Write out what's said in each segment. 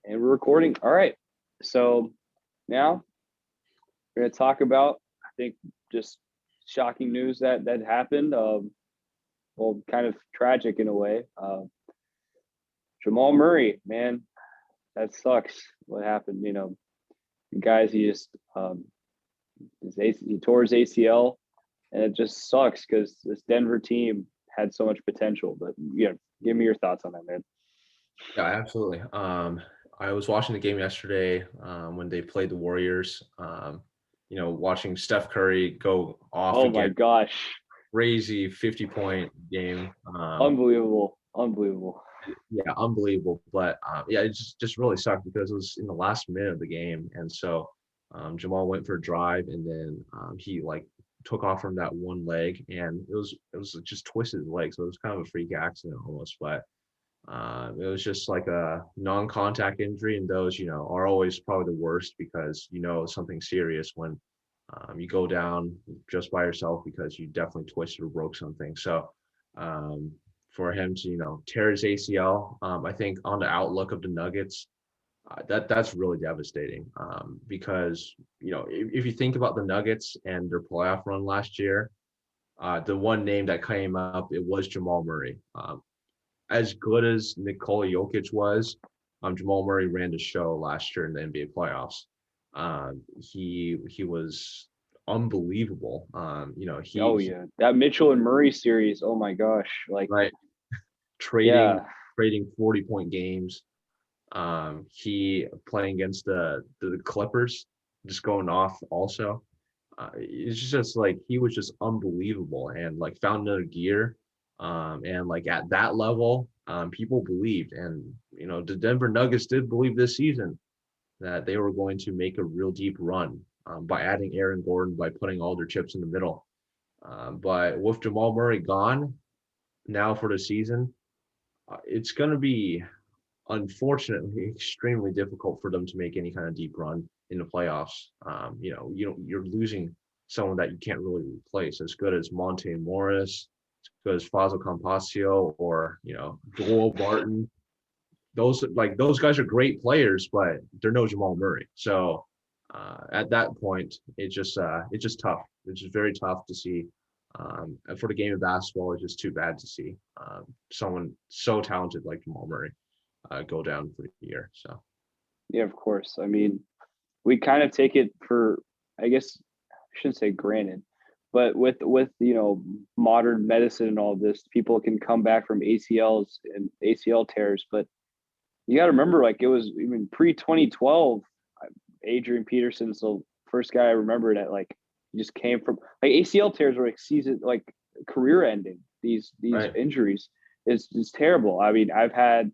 And we're recording. All right. So now we're going to talk about, I think, just shocking news that happened. Well, kind of tragic in a way. Jamal Murray, man, that sucks. What happened? Guys, he tore his ACL, and it just sucks because this Denver team had so much potential. But give me your thoughts on that, man. Yeah, absolutely. I was watching the game yesterday when they played the Warriors. Watching Steph Curry go off Oh my again, gosh, crazy 50-point game. unbelievable, unbelievable. Yeah, unbelievable. But yeah, it just really sucked because it was in the last minute of the game, and so Jamal went for a drive, and then he like took off from that one leg, and it was just twisted his leg, so it was kind of a freak accident almost, but. It was just like a non-contact injury, and those, are always probably the worst because something serious when you go down just by yourself because you definitely twisted or broke something. So um, for him to, tear his ACL, I think on the outlook of the Nuggets, that's really devastating because if you think about the Nuggets and their playoff run last year, the one name that came up it was Jamal Murray. As good as Nikola Jokic was, Jamal Murray ran the show last year in the NBA playoffs. He was unbelievable. Oh He yeah, that Mitchell and Murray series. Oh my gosh, like right trading yeah, 40-point games. He playing against the Clippers, just going off also. It's just like he was just unbelievable and like found another gear. And like at that level, people believed, and the Denver Nuggets did believe this season that they were going to make a real deep run by adding Aaron Gordon, by putting all their chips in the middle. But with Jamal Murray gone now for the season, it's going to be unfortunately extremely difficult for them to make any kind of deep run in the playoffs. You're losing someone that you can't really replace, as good as Monte Morris, as good as Fazio Campazzo, or Joel Barton. Those guys are great players, but they're no Jamal Murray. So at that point, it's just tough. It's just very tough to see. And for the game of basketball, it's just too bad to see someone so talented like Jamal Murray go down for the year. So yeah, of course. I mean, we kind of take it for, I guess, I shouldn't say granted, but with modern medicine and all this, people can come back from ACLs and ACL tears, but you got to remember, like it was even pre 2012. Adrian Peterson's the first guy I remember that like he just came from like ACL tears were like season like career ending. These right, injuries is terrible. I mean, I've had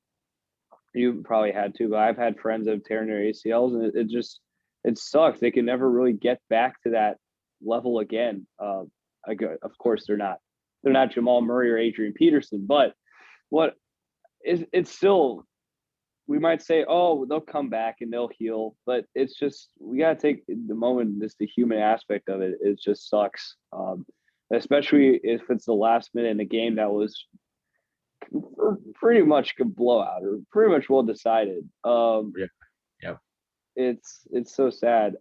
you probably had too, but I've had friends that have torn their ACLs, and it sucks. They can never really get back to that level again. Of course, they're not Jamal Murray or Adrian Peterson, but what is it's still we might say, oh, they'll come back and they'll heal, but it's just we gotta take the moment. This the human aspect of it. It just sucks, especially if it's the last minute in a game that was pretty much a blowout or pretty much well decided. yeah, yeah, It's so sad,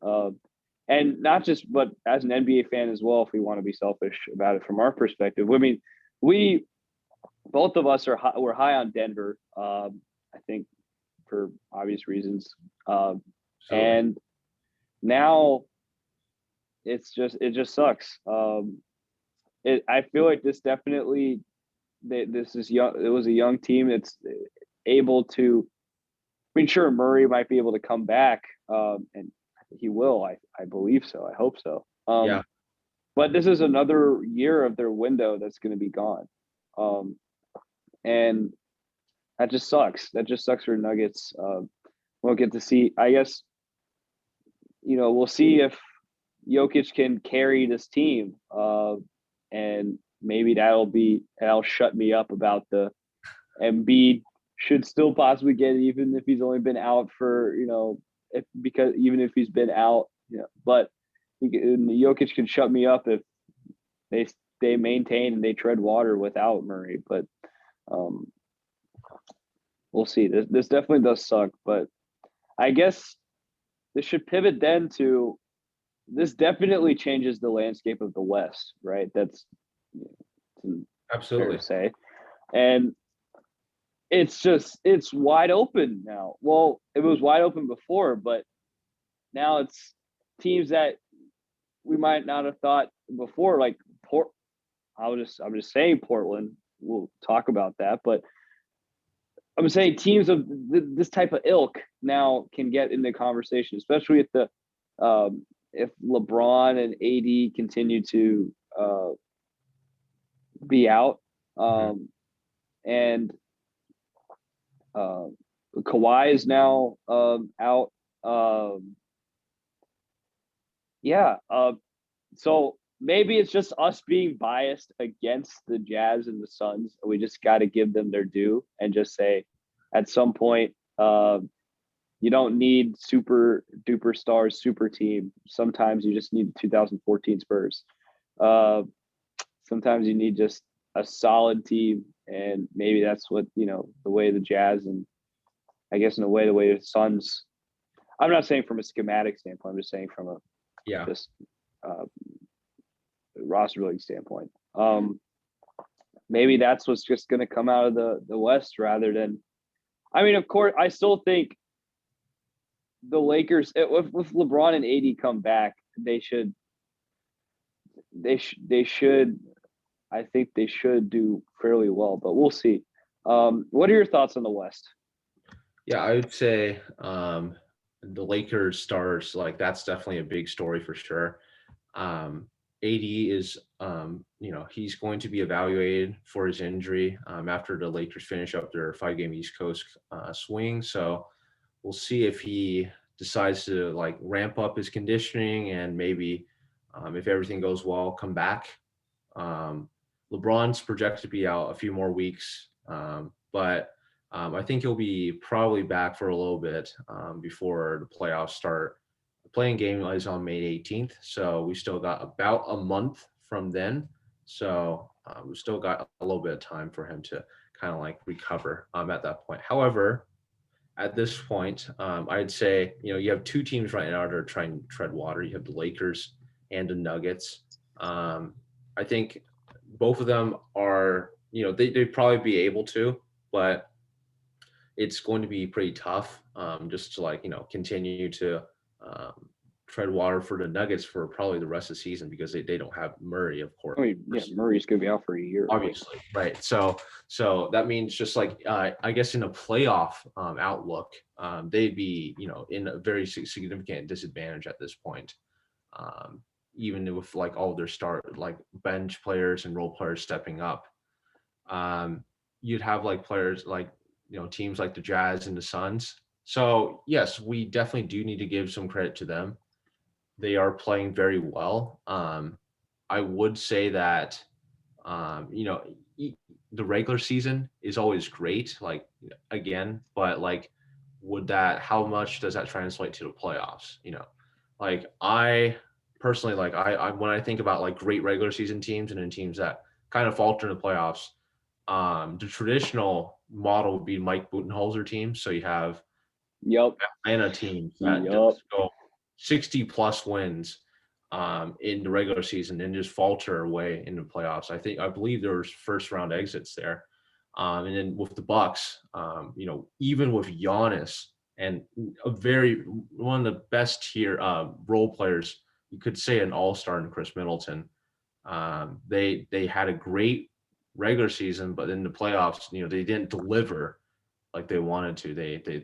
and not just but as an NBA fan as well. If we want to be selfish about it from our perspective, I mean, we both of us we're high on Denver. I think for obvious reasons. absolutely, And now it just sucks. I feel like this definitely this is young. It was a young team that's able to. I mean, sure, Murray might be able to come back, and he will. I believe so. I hope so. yeah, But this is another year of their window that's going to be gone, um, and that just sucks. That just sucks for Nuggets. We'll get to see. I guess we'll see if Jokic can carry this team, and maybe that'll shut me up about the Embiid should still possibly get it, even if he's only been out for if because even if he's been out, but Jokic can shut me up if they they maintain and they tread water without Murray, but um, we'll see. This definitely does suck, but I guess this should pivot then to this definitely changes the landscape of the West, right? That's fair to Absolutely. say. And it's wide open now. Well, it was wide open before, but now it's teams that we might not have thought before, like Port. I'm just saying Portland. We'll talk about that, but I'm saying teams of this type of ilk now can get in the conversation, especially if LeBron and AD continue to be out, Mhm. and Kawhi is now out. Yeah. So maybe it's just us being biased against the Jazz and the Suns. We just got to give them their due and just say, at some point, you don't need super duper stars, super team. Sometimes you just need the 2014 Spurs. Uh, Sometimes you need just a solid team, and maybe that's what the way the Jazz and I guess in a way the way the Suns. I'm not saying from a schematic standpoint. I'm just saying from a Yeah. just uh, roster building standpoint. Maybe that's what's just going to come out of the West rather than. I mean, of course, I still think the Lakers, if LeBron and AD come back, they should. I think they should do fairly well, but we'll see. What are your thoughts on the West? Yeah, I would say the Lakers stars, like that's definitely a big story for sure. AD is, he's going to be evaluated for his injury after the Lakers finish up their 5-game East Coast swing. So we'll see if he decides to like ramp up his conditioning and maybe, if everything goes well, come back. Um, LeBron's projected to be out a few more weeks, but I think he'll be probably back for a little bit before the playoffs start. The playing game is on May 18th, so we still got about a month from then. So we still got a little bit of time for him to kind of like recover at that point. However, at this point, I'd say you have two teams right now that are trying to tread water. You have the Lakers and the Nuggets. Um, I think both of them are they'd probably be able to, but it's going to be pretty tough just to like continue to um, tread water for the Nuggets for probably the rest of the season because they don't have Murray, of I mean, yeah, course. Murray's gonna be out for a year, right? Obviously, right. So that means just like I guess in a playoff outlook, they'd be in a very significant disadvantage at this point. Um, Even with like all their start like bench players and role players stepping up, um, you'd have like players like teams like the Jazz and the Suns. So yes, we definitely do need to give some credit to them. They are playing very well. I would say that um, you know, the regular season is always great, like again, but like, how much does that translate to the playoffs? Like I personally, like when I think about like great regular season teams and then teams that kind of falter in the playoffs, the traditional model would be Mike Budenholzer teams. So you have Yep. Atlanta teams that Yep. just go 60 plus wins in the regular season and just falter away in the playoffs. I believe there was first round exits there. And then with the Bucks, even with Giannis and one of the best tier role players, you could say an all-star in Chris Middleton. They had a great regular season, but in the playoffs, they didn't deliver like they wanted to.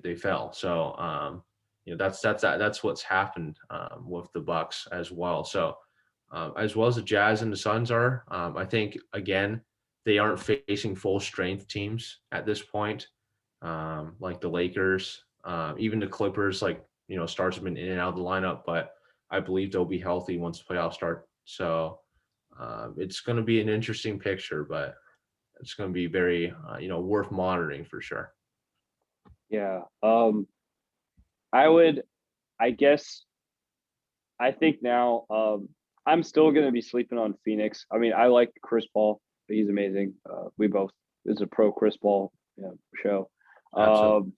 They fell. So that's what's happened with the Bucks as well. So as well as the Jazz and the Suns are, I think again they aren't facing full strength teams at this point, like the Lakers, even the Clippers. Like stars have been in and out of the lineup, but I believe they'll be healthy once the playoffs start. So it's going to be an interesting picture, but it's going to be very worth monitoring for sure. Yeah. I would. I guess. I think now. I'm still gonna be sleeping on Phoenix. I mean, I like Chris Paul. He's amazing. We both. This is a pro Chris Paul show. Absolutely. Um,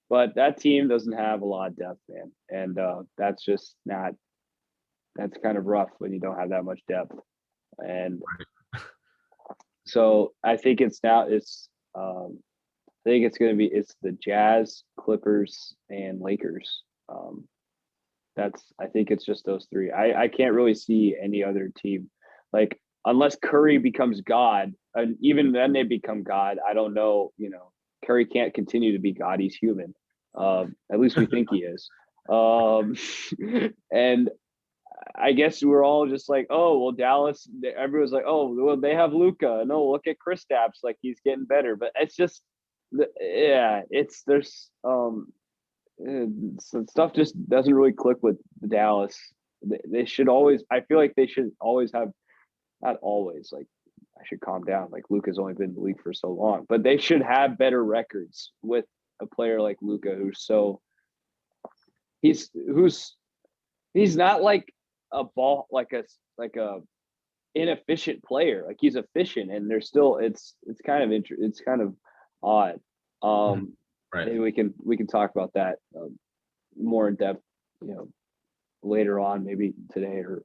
but that team doesn't have a lot of depth, man, and that's just not. That's kind of rough when you don't have that much depth, and so I think it's now it's. I think it's going to be it's the Jazz, Clippers, and Lakers. That's I think it's just those three. I can't really see any other team like unless Curry becomes God, and even then they become God. I don't know. Curry can't continue to be God. He's human. At least we think he is. Um, and I guess we're all just like, oh well, Dallas. Everyone's like, oh well, they have Luca. No, look at Kristaps, like he's getting better. But it's just, yeah, it's there's so stuff just doesn't really click with Dallas. They should always. I feel like they should always have. Not always. Like I should calm down. Like Luca's only been in the league for so long, but they should have better records with a player like Luca, who's he's not like a ball like a inefficient player. Like he's efficient, and there's still it's kind of it's kind of odd. Mhm. Right. Maybe we can talk about that more in depth, you know, later on, maybe today or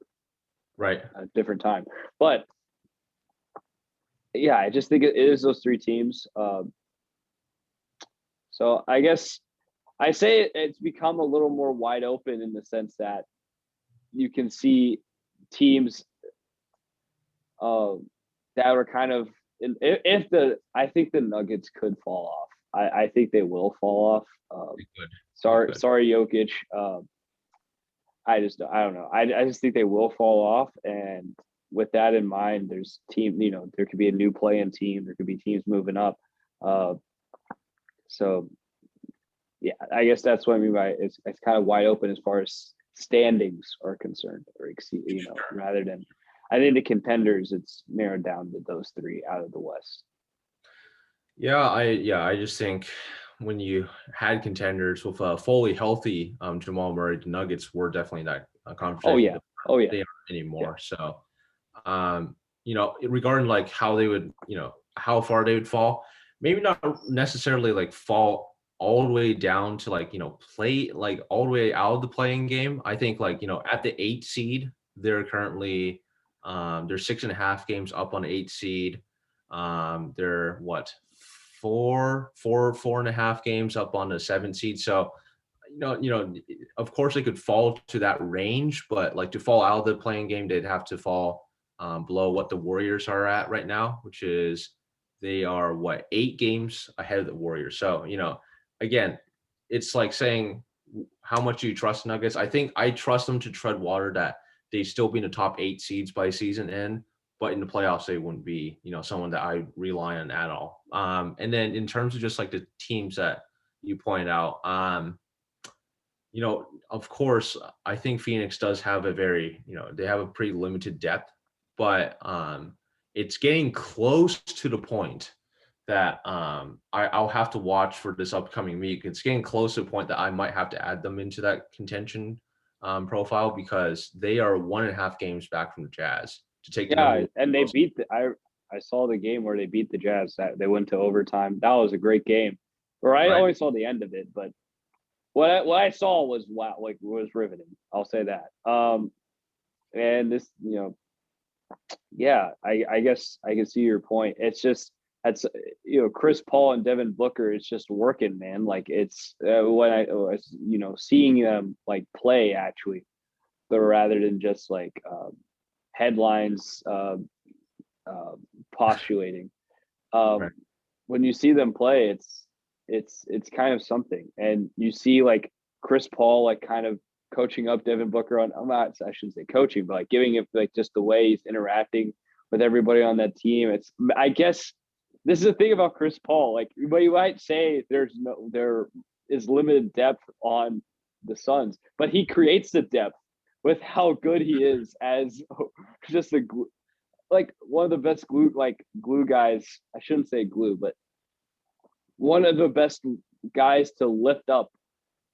Right. a different time. But yeah, I just think it is those three teams. So I guess I say it's become a little more wide open in the sense that you can see teams uh, that were kind of if the I think the Nuggets could fall off. I think they will fall off. They could. They Sorry, could. sorry, Jokic. I don't know. I just think they will fall off, and with that in mind, there's team. There could be a new play-in team. There could be teams moving up. Uh, so yeah, I guess that's what I mean by it's kind of wide open as far as standings are concerned, or Sure. rather than I think the contenders it's narrowed down to those three out of the West. I just think when you had contenders with a fully healthy Jamal Murray, the Nuggets were definitely that Oh conversation. yeah, oh yeah, They aren't yeah, anymore. So, regarding like how they would, how far they would fall, maybe not necessarily like fall all the way down to like, play like all the way out of the playing game. I think like, at the 8 seed, they're currently they're 6.5 games up on 8 seed. They're what 4.5 games up on the 7 seed. So, of course they could fall to that range, but like to fall out of the playing game, they'd have to fall below what the Warriors are at right now, which is they are what 8 games ahead of the Warriors. So, again, it's like saying how much do you trust Nuggets? I think I trust them to tread water that they still be in the top 8 seeds by season end, but in the playoffs they wouldn't be, someone that I rely on at all. And then in terms of just like the teams that you point out, of course, I think Phoenix does have a very, they have a pretty limited depth, but it's getting close to the point that I'll have to watch for this upcoming week. It's getting close to the point that I might have to add them into that contention profile because they are 1.5 games back from the Jazz to take the number yeah. one. And they beat I saw the game where they beat the Jazz. That they went to overtime. That was a great game. Or I Right. only saw the end of it, but what I saw was wow, like was riveting. I'll say that. And this, yeah, I guess I can see your point. It's just that's Chris Paul and Devin Booker. It's just working, man. Like it's when I seeing them like play actually, but rather than just like headlines uh, postulating. Right. Um, when you see them play, it's kind of something, and you see like Chris Paul like kind of coaching up Devin Booker on. I shouldn't say coaching, but like giving it like just the way he's interacting with everybody on that team. I guess this is the thing about Chris Paul. Like, what you might say, there is limited depth on the Suns, but he creates the depth with how good he is as just a like one of the best glue guys. I shouldn't say glue, but one of the best guys to lift up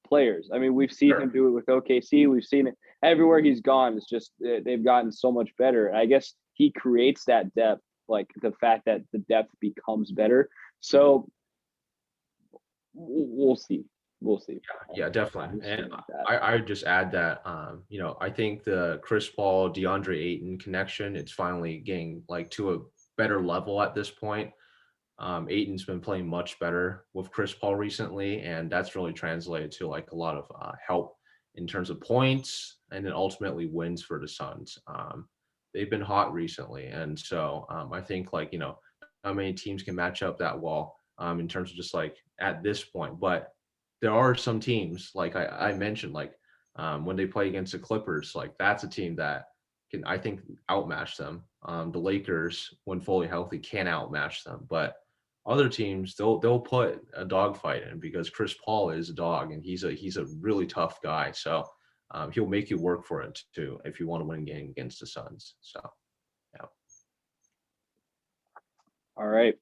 players. I mean, we've seen Sure. him do it with OKC. We've seen it everywhere he's gone. It's just they've gotten so much better. And I guess he creates that depth, like the fact that the depth becomes better. So we'll see. we'll see. Yeah, definitely. We'll see And with that. I would just add that I think the Chris Paul, DeAndre Ayton connection, it's finally getting like to a better level at this point. Aiton's been playing much better with Chris Paul recently, and that's really translated to like a lot of help in terms of points and then ultimately wins for the Suns. They've been hot recently, and so I think like not many teams can match up that well in terms of just like at this point. But there are some teams like I mentioned like when they play against the Clippers, like that's a team that can I think outmatch them. The Lakers, when fully healthy, can outmatch them, but other teams they'll put a dogfight in because Chris Paul is a dog and he's a really tough guy. So he'll make you work for it too if you want to win a game against the Suns. So yeah. All right.